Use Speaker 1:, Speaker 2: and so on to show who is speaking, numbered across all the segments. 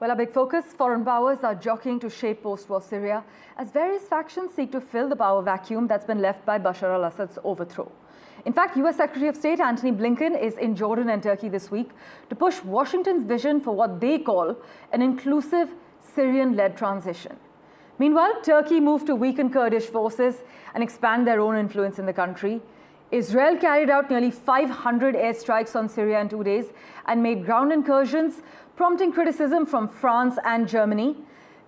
Speaker 1: Well, our big focus, foreign powers are jockeying to shape post-war Syria as various factions seek to fill the power vacuum that's been left by Bashar al-Assad's overthrow. In fact, US Secretary of State Antony Blinken is in Jordan and Turkey this week to push Washington's vision for what they call an inclusive Syrian-led transition. Meanwhile, Turkey moved to weaken Kurdish forces and expand their own influence in the country. Israel carried out nearly 500 airstrikes on Syria in 2 days and made ground incursions, prompting criticism from France and Germany.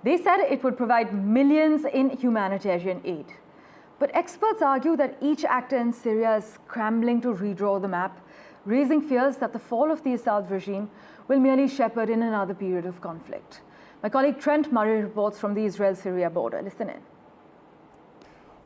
Speaker 1: They said it would provide millions in humanitarian aid. But experts argue that each actor in Syria is scrambling to redraw the map, raising fears that the fall of the Assad regime will merely shepherd in another period of conflict. My colleague Trent Murray reports from the Israel-Syria border. Listen in.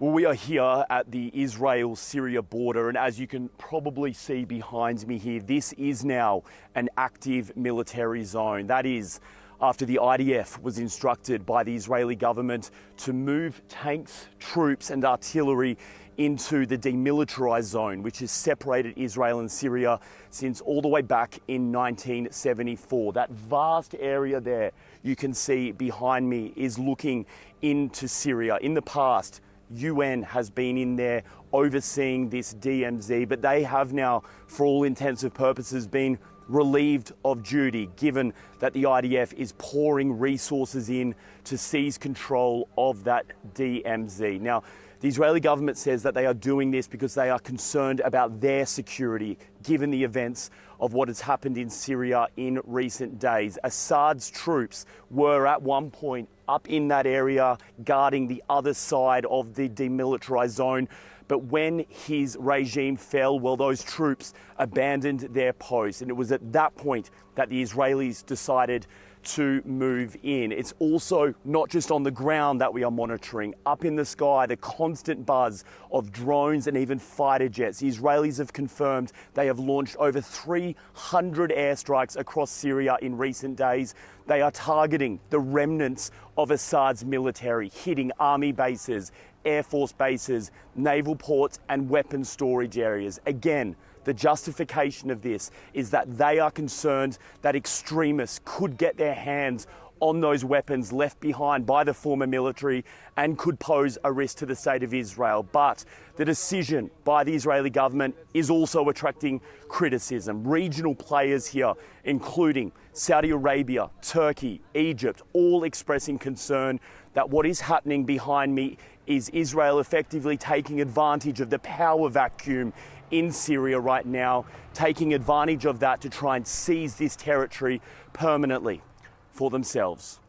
Speaker 2: Well, we are here at the Israel-Syria border, and as you can probably see behind me here, this is now an active military zone. That is, after the IDF was instructed by the Israeli government to move tanks, troops and artillery into the demilitarized zone, which has separated Israel and Syria since all the way back in 1974. That vast area there you can see behind me is looking into Syria. In the past, UN has been in there overseeing this DMZ, but they have now, for all intents and purposes, been relieved of duty, given that the IDF is pouring resources in to seize control of that DMZ. Now, the Israeli government says that they are doing this because they are concerned about their security, given the events of what has happened in Syria in recent days. Assad's troops were at one point up in that area guarding the other side of the demilitarized zone. But when his regime fell, well, those troops abandoned their post. And it was at that point that the Israelis decided to move in. It's also not just on the ground that we are monitoring. Up in the sky, the constant buzz of drones and even fighter jets. The Israelis have confirmed they have launched over 300 airstrikes across Syria in recent days. They are targeting the remnants of Assad's military, hitting army bases, air force bases, naval ports and weapons storage areas. Again, the justification of this is that they are concerned that extremists could get their hands on those weapons left behind by the former military and could pose a risk to the state of Israel. But the decision by the Israeli government is also attracting criticism. Regional players here, including Saudi Arabia, Turkey, Egypt, all expressing concern that what is happening behind me is Israel effectively taking advantage of the power vacuum in Syria right now, taking advantage of that to try and seize this territory permanently for themselves.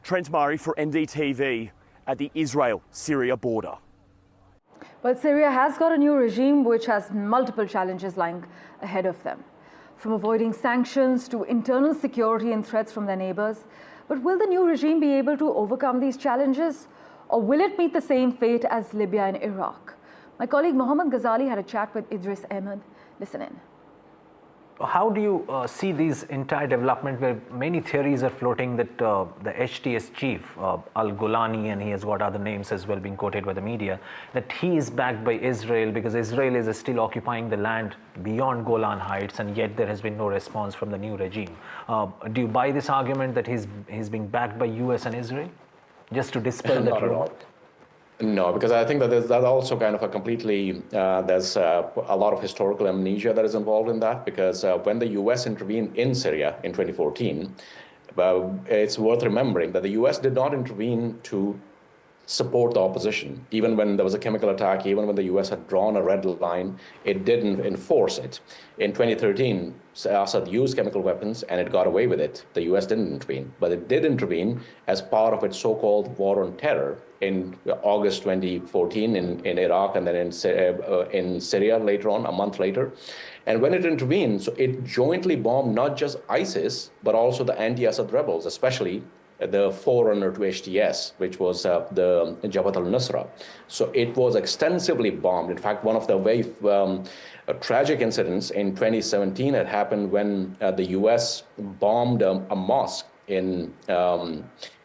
Speaker 2: Trent Murray for NDTV at the Israel-Syria border.
Speaker 1: Well, Syria has got a new regime which has multiple challenges lying ahead of them, from avoiding sanctions to internal security and threats from their neighbors. But will the new regime be able to overcome these challenges, or will it meet the same fate as Libya and Iraq? My colleague Mohammed Ghazali had a chat with Idris Ahmed. Listen in.
Speaker 3: How do you see these entire development where many theories are floating that the HTS chief, Al-Golani, and he has got other names as well being quoted by the media, that he is backed by Israel because Israel is still occupying the land beyond Golan Heights, and yet there has been no response from the new regime. Do you buy this argument that he's being backed by US and Israel? Just to dispel that rumor?
Speaker 4: No, because I think that there's also kind of a completely, there's a lot of historical amnesia that is involved in that, because when the US intervened in Syria in 2014, it's worth remembering that the US did not intervene to support the opposition. Even when there was a chemical attack, even when the US had drawn a red line, it didn't enforce it. In 2013, Assad used chemical weapons and it got away with it. The US didn't intervene, but it did intervene as part of its so-called war on terror in August 2014 in Iraq, and then in Syria later on, a month later. And when it intervened, so it jointly bombed not just ISIS, but also the anti-Assad rebels, especially the forerunner to HTS, which was the Jabhat al-Nusra. So it was extensively bombed. In fact, one of the very tragic incidents in 2017 had happened when the US bombed a mosque in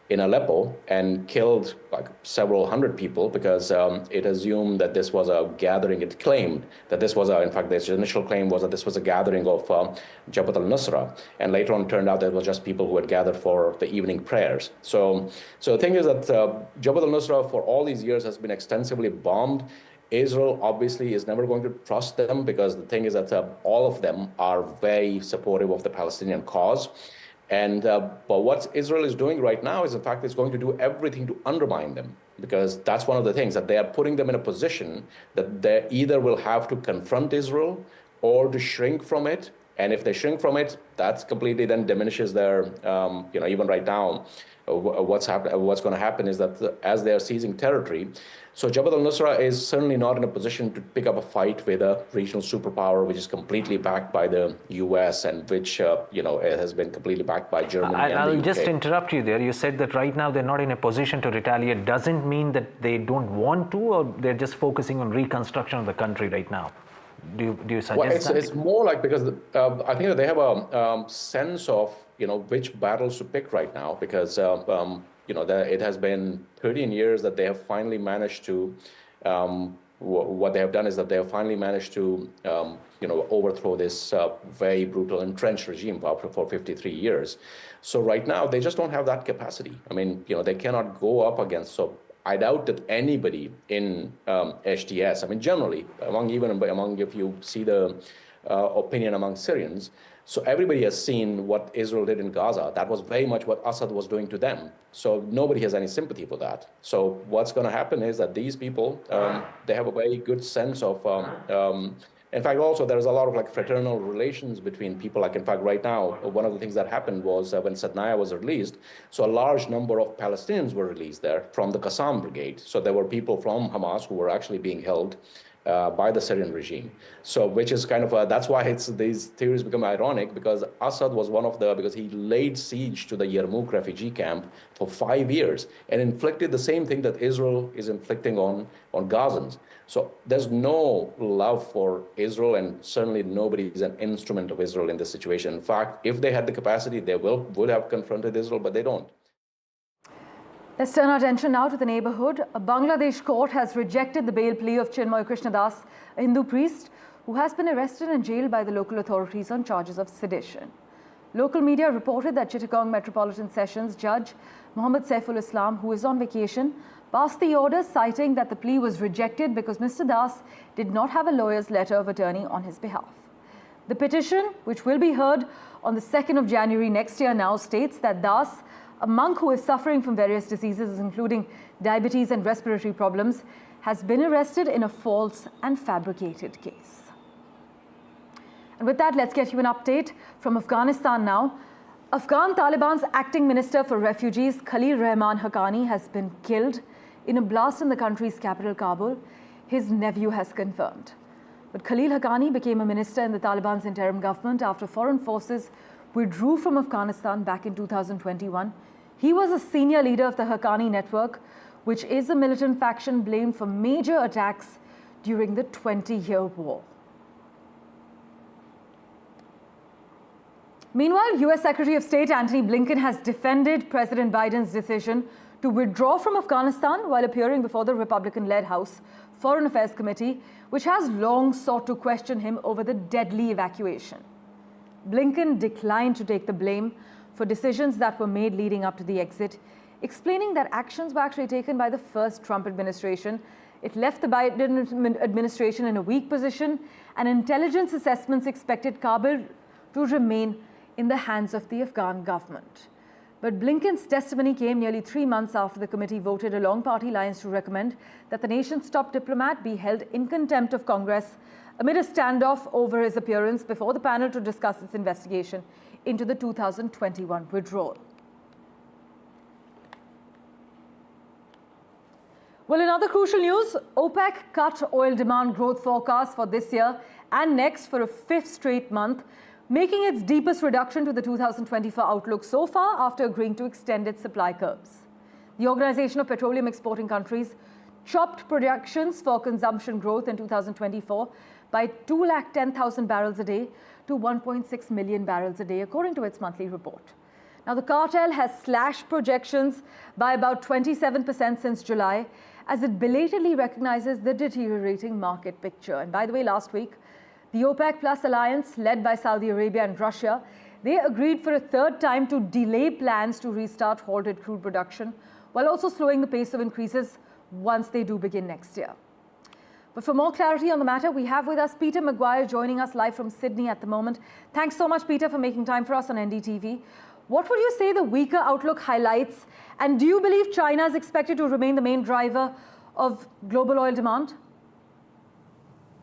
Speaker 4: in Aleppo and killed like several hundred people because it assumed that this was a gathering. It claimed that this was in fact, the initial claim was that this was a gathering of Jabhat al-Nusra, and later on turned out that it was just people who had gathered for the evening prayers. So the thing is that Jabhat al-Nusra for all these years has been extensively bombed. Israel obviously is never going to trust them because the thing is that all of them are very supportive of the Palestinian cause. And but what Israel is doing right now is, in fact, it's going to do everything to undermine them, because that's one of the things, that they are putting them in a position that they either will have to confront Israel or to shrink from it. And if they shrink from it, that's completely then diminishes their, even right now, what's going to happen is that as they are seizing territory, so Jabhat al-Nusra is certainly not in a position to pick up a fight with a regional superpower, which is completely backed by the U.S. and which, has been completely backed by Germany and the
Speaker 3: I'll
Speaker 4: UK.
Speaker 3: just interrupt you there. You said that right now they're not in a position to retaliate. Doesn't mean that they don't want to, or they're just focusing on reconstruction of the country right now? Do you suggest that?
Speaker 4: It's more like, because I think that they have a sense of, which battles to pick right now, because it has been 13 years that they have finally managed to, what they have done is that they have finally managed to, overthrow this very brutal entrenched regime for 53 years. So right now, they just don't have that capacity. I mean, they cannot go up against, so I doubt that anybody in HTS, I mean, generally, if you see the opinion among Syrians, so everybody has seen what Israel did in Gaza. That was very much what Assad was doing to them. So nobody has any sympathy for that. So what's going to happen is that these people, they have a very good sense of, in fact, also there's a lot of fraternal relations between people. In fact, right now, one of the things that happened was when Sadnaya was released, so a large number of Palestinians were released there from the Qassam brigade. So there were people from Hamas who were actually being held by the Syrian regime. So which is kind of that's why these theories become ironic, because Assad was because he laid siege to the Yarmouk refugee camp for 5 years and inflicted the same thing that Israel is inflicting on Gazans. So there's no love for Israel, and certainly nobody is an instrument of Israel in this situation. In fact, if they had the capacity, they would have confronted Israel, but they don't.
Speaker 1: Let's turn our attention now to the neighborhood. A Bangladesh court has rejected the bail plea of Chinmoy Krishna, a Hindu priest, who has been arrested and jailed by the local authorities on charges of sedition. Local media reported that Chittagong Metropolitan Sessions Judge Mohammad Saiful Islam, who is on vacation, passed the order, citing that the plea was rejected because Mr. Das did not have a lawyer's letter of attorney on his behalf. The petition, which will be heard on the 2nd of January next year, now states that Das, a monk who is suffering from various diseases, including diabetes and respiratory problems, has been arrested in a false and fabricated case. And with that, let's get you an update from Afghanistan now. Afghan Taliban's acting minister for refugees, Khalil Rahman Haqqani, has been killed in a blast in the country's capital, Kabul, his nephew has confirmed. But Khalil Haqqani became a minister in the Taliban's interim government after foreign forces withdrew from Afghanistan back in 2021. He was a senior leader of the Haqqani network, which is a militant faction blamed for major attacks during the 20-year war. Meanwhile, U.S. Secretary of State Antony Blinken has defended President Biden's decision to withdraw from Afghanistan while appearing before the Republican-led House Foreign Affairs Committee, which has long sought to question him over the deadly evacuation. Blinken declined to take the blame for decisions that were made leading up to the exit, explaining that actions were actually taken by the first Trump administration. It left the Biden administration in a weak position, and intelligence assessments expected Kabul to remain in the hands of the Afghan government. But Blinken's testimony came nearly 3 months after the committee voted along party lines to recommend that the nation's top diplomat be held in contempt of Congress amid a standoff over his appearance before the panel to discuss its investigation into the 2021 withdrawal. Well, in other crucial news, OPEC cut oil demand growth forecast for this year and next for a 5th straight month, making its deepest reduction to the 2024 outlook so far after agreeing to extend its supply curbs. The Organization of Petroleum Exporting Countries chopped projections for consumption growth in 2024 by 210,000 barrels a day to 1.6 million barrels a day, according to its monthly report. Now, the cartel has slashed projections by about 27% since July, as it belatedly recognizes the deteriorating market picture. And by the way, last week, the OPEC Plus alliance, led by Saudi Arabia and Russia, they agreed for a third time to delay plans to restart halted crude production, while also slowing the pace of increases once they do begin next year. But for more clarity on the matter, we have with us Peter Maguire joining us live from Sydney at the moment. Thanks so much, Peter, for making time for us on NDTV. What would you say the weaker outlook highlights? And do you believe China is expected to remain the main driver of global oil demand?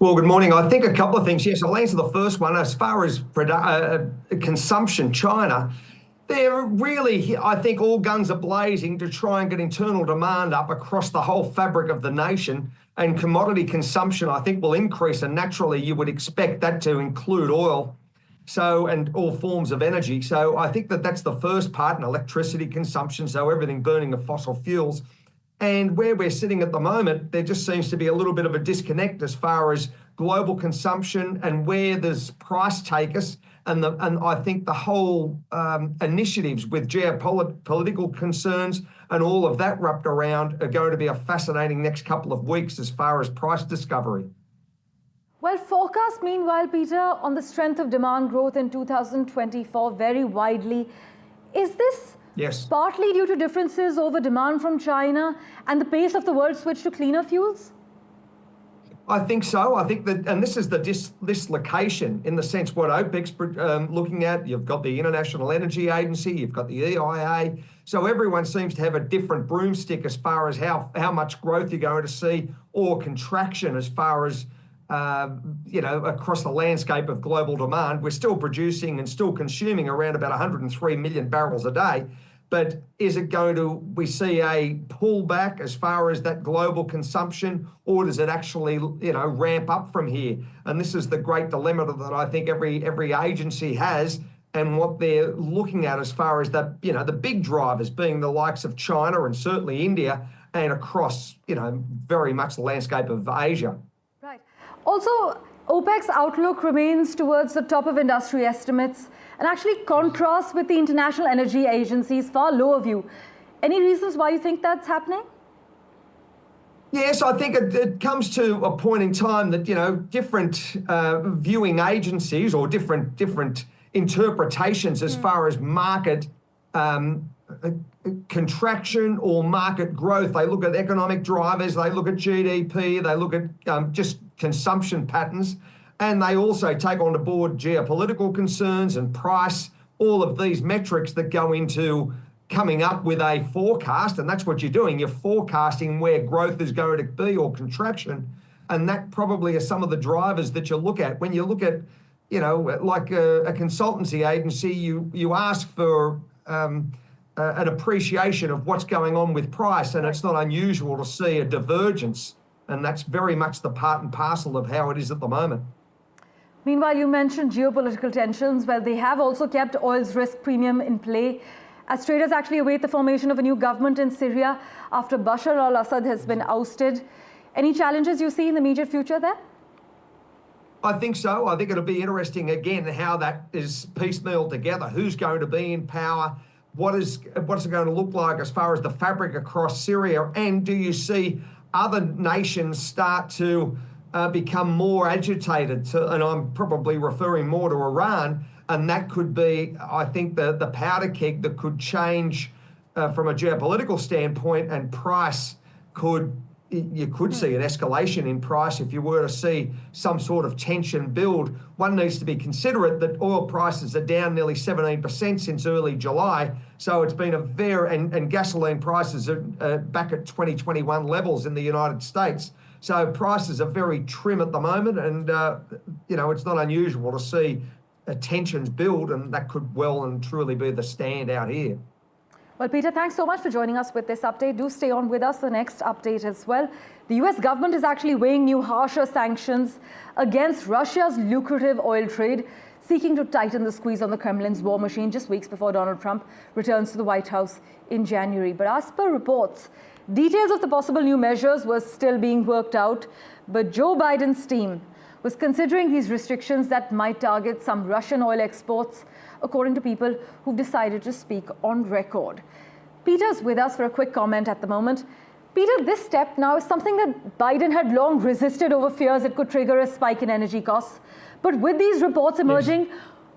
Speaker 5: Well, good morning. I think a couple of things. Yes, I'll answer the first one. As far as consumption, China, they're really, I think, all guns are blazing to try and get internal demand up across the whole fabric of the nation. And commodity consumption, I think, will increase. And naturally, you would expect that to include oil, and all forms of energy. So I think that that's the first part, and electricity consumption, so everything burning of fossil fuels. And where we're sitting at the moment, there just seems to be a little bit of a disconnect as far as global consumption and where there's price takers. And I think the whole initiatives with geopolitical concerns and all of that wrapped around are going to be a fascinating next couple of weeks as far as price discovery.
Speaker 1: Well, forecasts, meanwhile, Peter, on the strength of demand growth in 2024 vary widely. Is this partly due to differences over demand from China and the pace of the world switch to cleaner fuels?
Speaker 5: I think so. I think that, and this is the dislocation in the sense what OPEC's looking at. You've got the International Energy Agency, you've got the EIA. So everyone seems to have a different broomstick as far as how much growth you're going to see or contraction as far as across the landscape of global demand. We're still producing and still consuming around about 103 million barrels a day. But is it going to, we see a pullback as far as that global consumption, or does it actually, ramp up from here? And this is the great dilemma that I think every agency has, and what they're looking at as far as the big drivers being the likes of China and certainly India, and across, very much the landscape of Asia.
Speaker 1: Right. Also, OPEC's outlook remains towards the top of industry estimates and actually contrasts with the International Energy Agency's far lower view. Any reasons why you think that's happening?
Speaker 5: Yes, I think it comes to a point in time that, different viewing agencies or different interpretations as far as market contraction or market growth. They look at economic drivers, they look at GDP, they look at just consumption patterns, and they also take on board geopolitical concerns and price, all of these metrics that go into coming up with a forecast. And that's what you're doing. You're forecasting where growth is going to be or contraction. And that probably are some of the drivers that you look at. When you look at, like a consultancy agency, you ask for an appreciation of what's going on with price, and it's not unusual to see a divergence, and that's very much the part and parcel of how it is at the moment.
Speaker 1: Meanwhile, you mentioned geopolitical tensions. Well, they have also kept oil's risk premium in play as traders actually await the formation of a new government in Syria after Bashar al-Assad has been ousted. Any challenges you see in the immediate future there?
Speaker 5: I think so. I think it'll be interesting again how that is piecemeal together. Who's going to be in power? What's it going to look like as far as the fabric across Syria? And do you see other nations start to become more agitated? And I'm probably referring more to Iran. And that could be, I think, the powder keg that could change from a geopolitical standpoint, and price you could see an escalation in price if you were to see some sort of tension build. One needs to be considerate that oil prices are down nearly 17% since early July. So it's been and gasoline prices are back at 2021 levels in the United States. So prices are very trim at the moment, and it's not unusual to see tensions build, and that could well and truly be the standout here.
Speaker 1: Well, Peter, thanks so much for joining us with this update. Do stay on with us for the next update as well. The US government is actually weighing new harsher sanctions against Russia's lucrative oil trade, seeking to tighten the squeeze on the Kremlin's war machine just weeks before Donald Trump returns to the White House in January. But as per reports, details of the possible new measures were still being worked out. But Joe Biden's team was considering these restrictions that might target some Russian oil exports, according to people who've decided to speak on record. Peter's with us for a quick comment at the moment. Peter, this step now is something that Biden had long resisted over fears it could trigger a spike in energy costs. But with these reports emerging,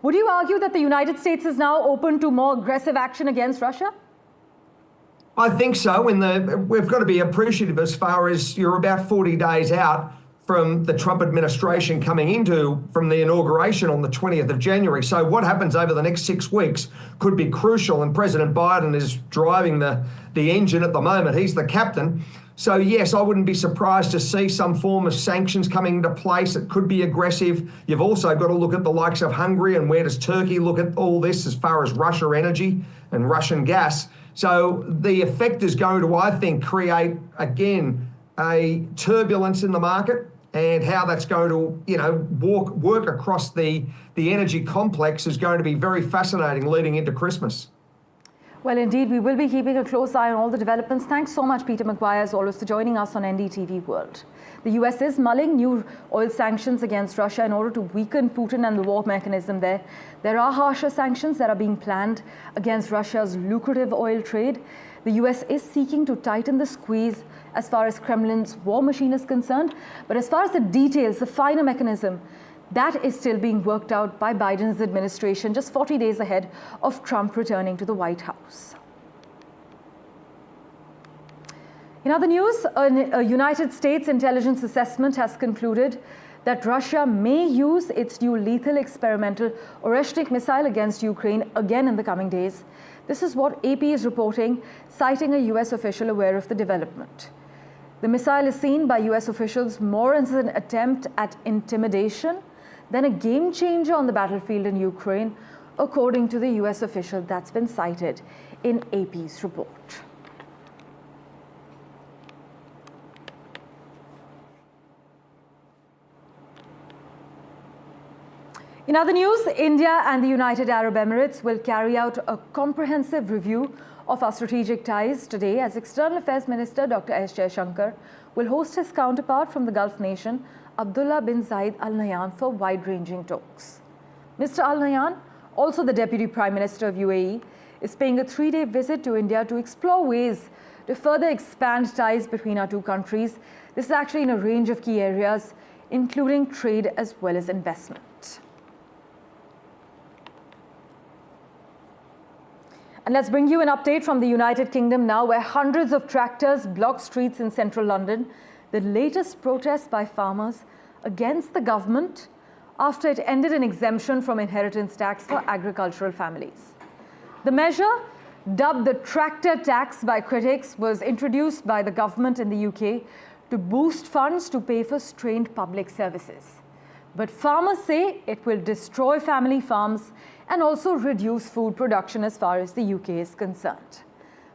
Speaker 1: would you argue that the United States is now open to more aggressive action against Russia?
Speaker 5: I think so. We've got to be appreciative as far as you're about 40 days out from the Trump administration coming from the inauguration on the 20th of January. So what happens over the next 6 weeks could be crucial, and President Biden is driving the engine at the moment. He's the captain. So yes, I wouldn't be surprised to see some form of sanctions coming into place. It could be aggressive. You've also got to look at the likes of Hungary, and where does Turkey look at all this as far as Russia energy and Russian gas. So the effect is going to, I think, create, again, a turbulence in the market, and how that's going to, work across the energy complex is going to be very fascinating leading into Christmas.
Speaker 1: Well, indeed, we will be keeping a close eye on all the developments. Thanks so much, Peter Maguire, as always, for joining us on NDTV World. The US is mulling new oil sanctions against Russia in order to weaken Putin and the war mechanism there. There are harsher sanctions that are being planned against Russia's lucrative oil trade. The US is seeking to tighten the squeeze as far as Kremlin's war machine is concerned. But as far as the details, the finer mechanism, that is still being worked out by Biden's administration just 40 days ahead of Trump returning to the White House. In other news, a United States intelligence assessment has concluded that Russia may use its new lethal experimental Oreshnik missile against Ukraine again in the coming days. This is what AP is reporting, citing a US official aware of the development. The missile is seen by US officials more as an attempt at intimidation than a game changer on the battlefield in Ukraine, according to the US official that's been cited in AP's report. In other news, India and the United Arab Emirates will carry out a comprehensive review of our strategic ties today, as External Affairs Minister Dr. S. Jaishankar will host his counterpart from the Gulf nation, Abdullah bin Zayed Al Nahyan, for wide-ranging talks. Mr. Al Nahyan, also the Deputy Prime Minister of UAE, is paying a 3-day visit to India to explore ways to further expand ties between our two countries. This is actually in a range of key areas, including trade as well as investment. And let's bring you an update from the United Kingdom now, where hundreds of tractors block streets in central London. The latest protest by farmers against the government after it ended an exemption from inheritance tax for agricultural families. The measure, dubbed the tractor tax by critics, was introduced by the government in the UK to boost funds to pay for strained public services. But farmers say it will destroy family farms and also reduce food production as far as the UK is concerned.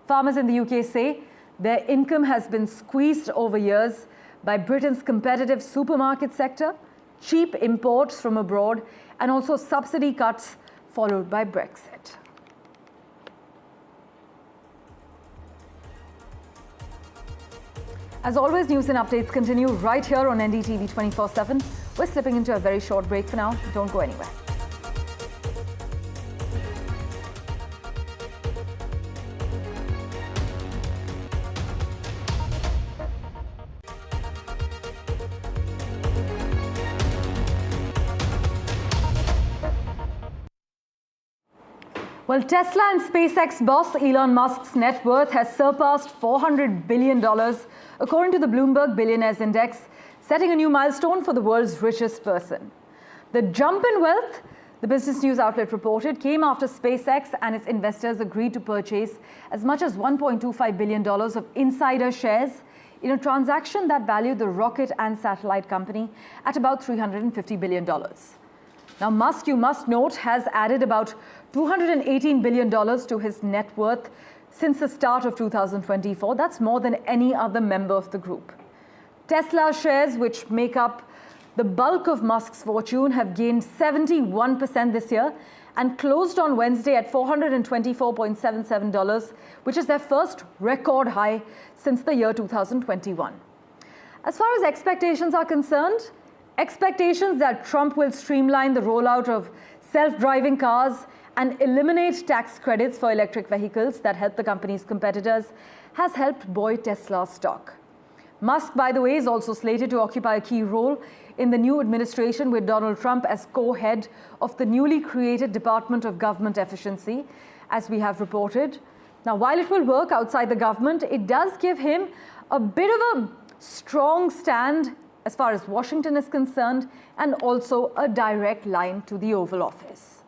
Speaker 1: Farmers in the UK say their income has been squeezed over years by Britain's competitive supermarket sector, cheap imports from abroad, and also subsidy cuts followed by Brexit. As always, news and updates continue right here on NDTV 24/7. We're slipping into a very short break for now. Don't go anywhere. Well, Tesla and SpaceX boss Elon Musk's net worth has surpassed $400 billion, according to the Bloomberg Billionaires Index, setting a new milestone for the world's richest person. The jump in wealth, the business news outlet reported, came after SpaceX and its investors agreed to purchase as much as $1.25 billion of insider shares in a transaction that valued the rocket and satellite company at about $350 billion. Now, Musk, you must note, has added about $218 billion to his net worth since the start of 2024. That's more than any other member of the group. Tesla shares, which make up the bulk of Musk's fortune, have gained 71% this year and closed on Wednesday at $424.77, which is their first record high since the year 2021. As far as expectations are concerned, expectations that Trump will streamline the rollout of self-driving cars and eliminate tax credits for electric vehicles that help the company's competitors has helped buoy Tesla's stock. Musk, by the way, is also slated to occupy a key role in the new administration with Donald Trump as co-head of the newly created Department of Government Efficiency, as we have reported. Now, while it will work outside the government, it does give him a bit of a strong stand as far as Washington is concerned, and also a direct line to the Oval Office.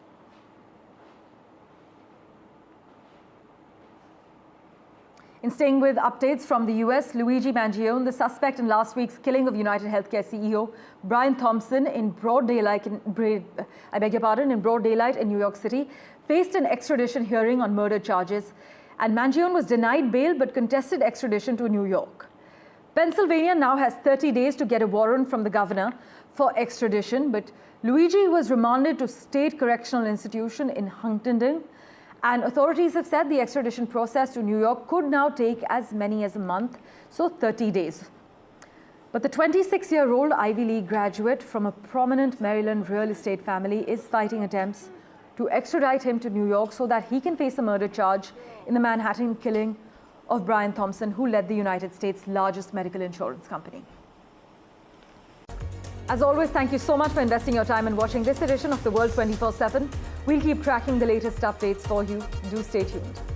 Speaker 1: In staying with updates from the US, Luigi Mangione, the suspect in last week's killing of United Healthcare CEO Brian Thompson in broad daylight in broad daylight in New York City, faced an extradition hearing on murder charges, and Mangione was denied bail but contested extradition to New York. Pennsylvania now has 30 days to get a warrant from the governor for extradition, but Luigi was remanded to State Correctional Institution in Huntington, and authorities have said the extradition process to New York could now take as many as a month, so 30 days. But the 26-year-old Ivy League graduate from a prominent Maryland real estate family is fighting attempts to extradite him to New York so that he can face a murder charge in the Manhattan killing of Brian Thompson, who led the United States' largest medical insurance company. As always, thank you so much for investing your time and watching this edition of The World 24/7. We'll keep tracking the latest updates for you. Do stay tuned.